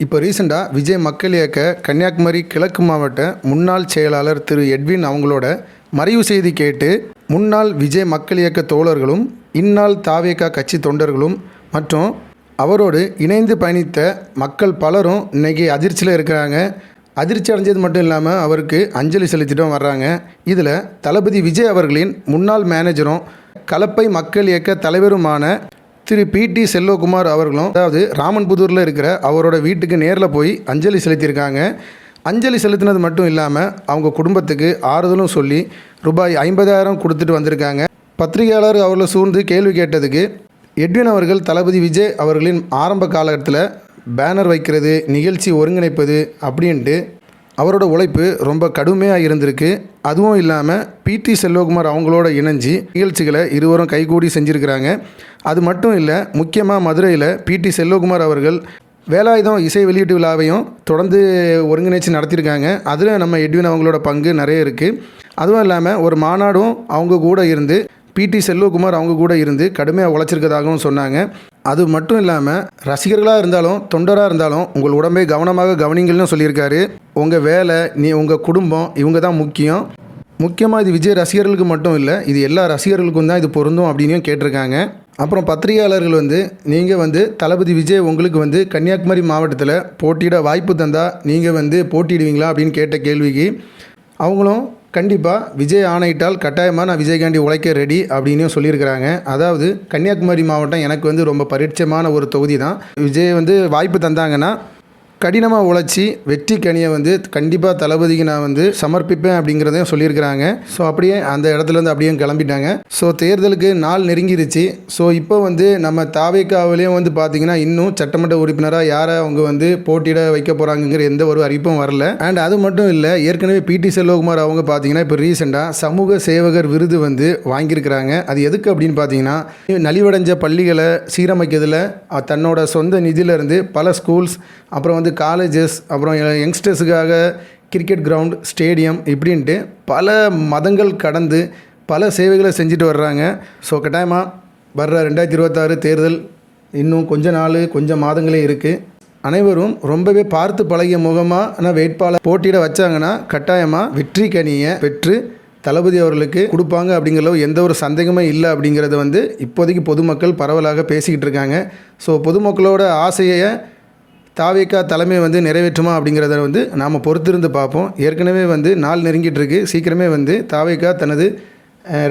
இப்போ ரீசெண்டாக விஜய் மக்கள் இயக்க கன்னியாகுமரி கிழக்கு மாவட்ட முன்னாள் செயலாளர் திரு எட்வின் அவங்களோட மறைவு செய்தி கேட்டு முன்னாள் விஜய் மக்கள் இயக்க தோழர்களும் இந்நாள் தாவேகா கட்சி தொண்டர்களும் மற்றும் அவரோடு இணைந்து பயணித்த மக்கள் பலரும் இன்றைக்கி அதிர்ச்சியில் இருக்கிறாங்க. அதிர்ச்சி அடைஞ்சது மட்டும் இல்லாமல் அவருக்கு அஞ்சலி செலுத்திட்டும் வர்றாங்க. இதில் தளபதி விஜய் அவர்களின் முன்னாள் மேனேஜரும் கலப்பை மக்கள் இயக்க தலைவருமான திரு பிடி செல்வகுமார் அவர்களும் அதாவது ராமன்புதூரில் இருக்கிற அவரோட வீட்டுக்கு நேரில் போய் அஞ்சலி செலுத்தியிருக்காங்க. அஞ்சலி செலுத்தினது மட்டும் இல்லாமல் அவங்க குடும்பத்துக்கு ஆறுதலும் சொல்லி ரூபாய் 50,000 கொடுத்துட்டு வந்திருக்காங்க. பத்திரிகையாளர் அவர்களை சூழ்ந்து கேள்வி கேட்டதுக்கு எட்வின் அவர்கள் தளபதி விஜய் அவர்களின் ஆரம்ப காலகட்டத்தில் பேனர் வைக்கிறது, நிகழ்ச்சி ஒருங்கிணைப்பது அப்படின்ட்டு அவரோட உழைப்பு ரொம்ப கடுமையாக இருந்திருக்கு. அதுவும் இல்லாமல் பிடி செல்வகுமார் அவங்களோட இணைஞ்சி நிகழ்ச்சிகளை இருவரும் கைகூடி செஞ்சுருக்கிறாங்க. அது மட்டும் இல்லை, முக்கியமாக மதுரையில் பிடி செல்வகுமார் அவர்கள் வேலாயுதம் இசை வெளியீட்டு விழாவையும் தொடர்ந்து ஒருங்கிணைச்சு நடத்தியிருக்காங்க. அதில் நம்ம எட்வின் அவங்களோட பங்கு நிறைய இருக்குது. அதுவும் இல்லாமல் ஒரு மாநாடும் அவங்க கூட இருந்து பிடி செல்வகுமார் அவங்க கூட இருந்து கடுமையாக உழைச்சிருக்கதாகவும் சொன்னாங்க. அது மட்டும் இல்லாமல் ரசிகர்களாக இருந்தாலும் தொண்டராக இருந்தாலும் உங்கள் உடம்பை கவனமாக கவனிங்கள்னு சொல்லியிருக்காரு. உங்கள் வேலை, உங்கள் குடும்பம், இவங்க தான் முக்கியம். முக்கியமாக இது விஜய் ரசிகர்களுக்கு மட்டும் இல்லை, இது எல்லா ரசிகர்களுக்கும் தான் இது பொருந்தும் அப்படின்னும் கேட்டிருக்காங்க. அப்புறம் பத்திரிகையாளர்கள் நீங்கள் தளபதி விஜய் உங்களுக்கு கன்னியாகுமரி மாவட்டத்தில் போட்டியிட வாய்ப்பு தந்தால் நீங்கள் போட்டியிடுவீங்களா அப்படின்னு கேட்ட கேள்விக்கு அவங்களும் கண்டிப்பாக விஜய் ஆணையிட்டால் கட்டாயமாக நான் விஜய்காண்டி உழைக்க ரெடி அப்படின்னு சொல்லியிருக்கிறாங்க. அதாவது கன்னியாகுமரி மாவட்டம் எனக்கு ரொம்ப பரிட்சயமான ஒரு தொகுதி தான். விஜய் வாய்ப்பு தந்தாங்கன்னா கடினமாக உழைச்சி வெற்றி கனியை கண்டிப்பாக தளபதிக்கு நான் சமர்ப்பிப்பேன் அப்படிங்கிறதையும் சொல்லியிருக்கிறாங்க. ஸோ அப்படியே அந்த இடத்துலேருந்து அப்படியே கிளம்பிட்டாங்க. ஸோ தேர்தலுக்கு நாள் நெருங்கிருச்சு. ஸோ இப்போ நம்ம தாவேக்காவிலையும் பார்த்திங்கன்னா இன்னும் சட்டமன்ற உறுப்பினராக யாரை அவங்க போட்டியிட வைக்க போகிறாங்கிற எந்த ஒரு அறிவிப்பும் வரல. அண்ட் அது மட்டும் இல்லை, ஏற்கனவே பிடி செல்வகுமார் அவங்க பார்த்திங்கன்னா இப்போ ரீசெண்டாக சமூக சேவகர் விருது வாங்கியிருக்கிறாங்க. அது எதுக்கு அப்படின்னு பார்த்தீங்கன்னா நலிவடைஞ்ச பள்ளிகளை சீரமைக்கிறதுல தன்னோட சொந்த நிதியிலேருந்து பல ஸ்கூல்ஸ், அப்புறம் காலேஜஸ், அப்புறம் யங்ஸ்டர்ஸுக்காக கிரிக்கெட் கிரவுண்ட், ஸ்டேடியம் இப்படின்ட்டு பல மதங்கள் கடந்து பல சேவைகளை செஞ்சுட்டு வர்றாங்க. ஸோ கட்டாயமாக வர்ற 2026 தேர்தல் இன்னும் கொஞ்சம் மாதங்களே இருக்குது. அனைவரும் ரொம்பவே பார்த்து பழகிய முகமாக வேட்பாளர் போட்டியிட வச்சாங்கன்னா கட்டாயமாக வெற்றி கனியை பெற்று தளபதி அவர்களுக்கு கொடுப்பாங்க அப்படிங்கிறளவு எந்த ஒரு சந்தேகமே இல்லை அப்படிங்கிறத இப்போதைக்கு பொதுமக்கள் பரவலாக பேசிக்கிட்டு இருக்காங்க. ஸோ பொதுமக்களோட ஆசையை தாவேகா தலைமை நிறைவேற்றுமா அப்படிங்கிறத நாம் பொறுத்திருந்து பார்ப்போம். ஏற்கனவே நாள் நெருங்கிட்டு இருக்கு. சீக்கிரமே தாவேகா தனது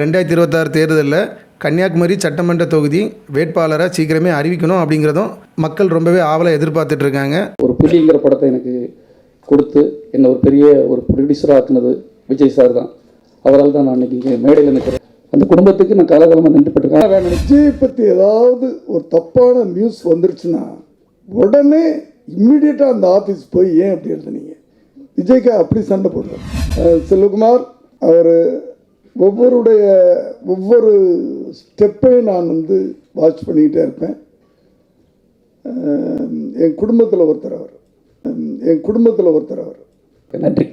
2026 தேர்தலில் கன்னியாகுமரி சட்டமன்ற தொகுதி வேட்பாளரை சீக்கிரமே அறிவிக்கணும் அப்படிங்கிறதும் மக்கள் ரொம்பவே ஆவலை எதிர்பார்த்துட்டு இருக்காங்க. ஒரு புலிங்கிற படத்தை எனக்கு கொடுத்து என்னை ஒரு பெரிய ஒரு ப்ரொடியூசராக ஆக்குனது விஜய் சார் தான். அவரால் தான் நான் இன்னைக்கு மேடையில் நிற்கிறேன். அந்த குடும்பத்துக்கு நான் காலகாலமாக நன்றி பட்டிருக்கேன். விஜய் பற்றி ஏதாவது ஒரு தப்பான நியூஸ் வந்துருச்சுன்னா உடனே இம்மிடியட்டாக அந்த ஆஃபீஸ் போய் ஏன் அப்படி எழுதுனீங்க, விஜய்க்கு அப்படி சண்டை போடுறார். செல்வகுமார் அவர் ஒவ்வொரு ஸ்டெப்பையும் நான் வாட்ச் பண்ணிக்கிட்டே இருப்பேன். என் குடும்பத்தில் ஒருத்தர் அவர். நன்றி.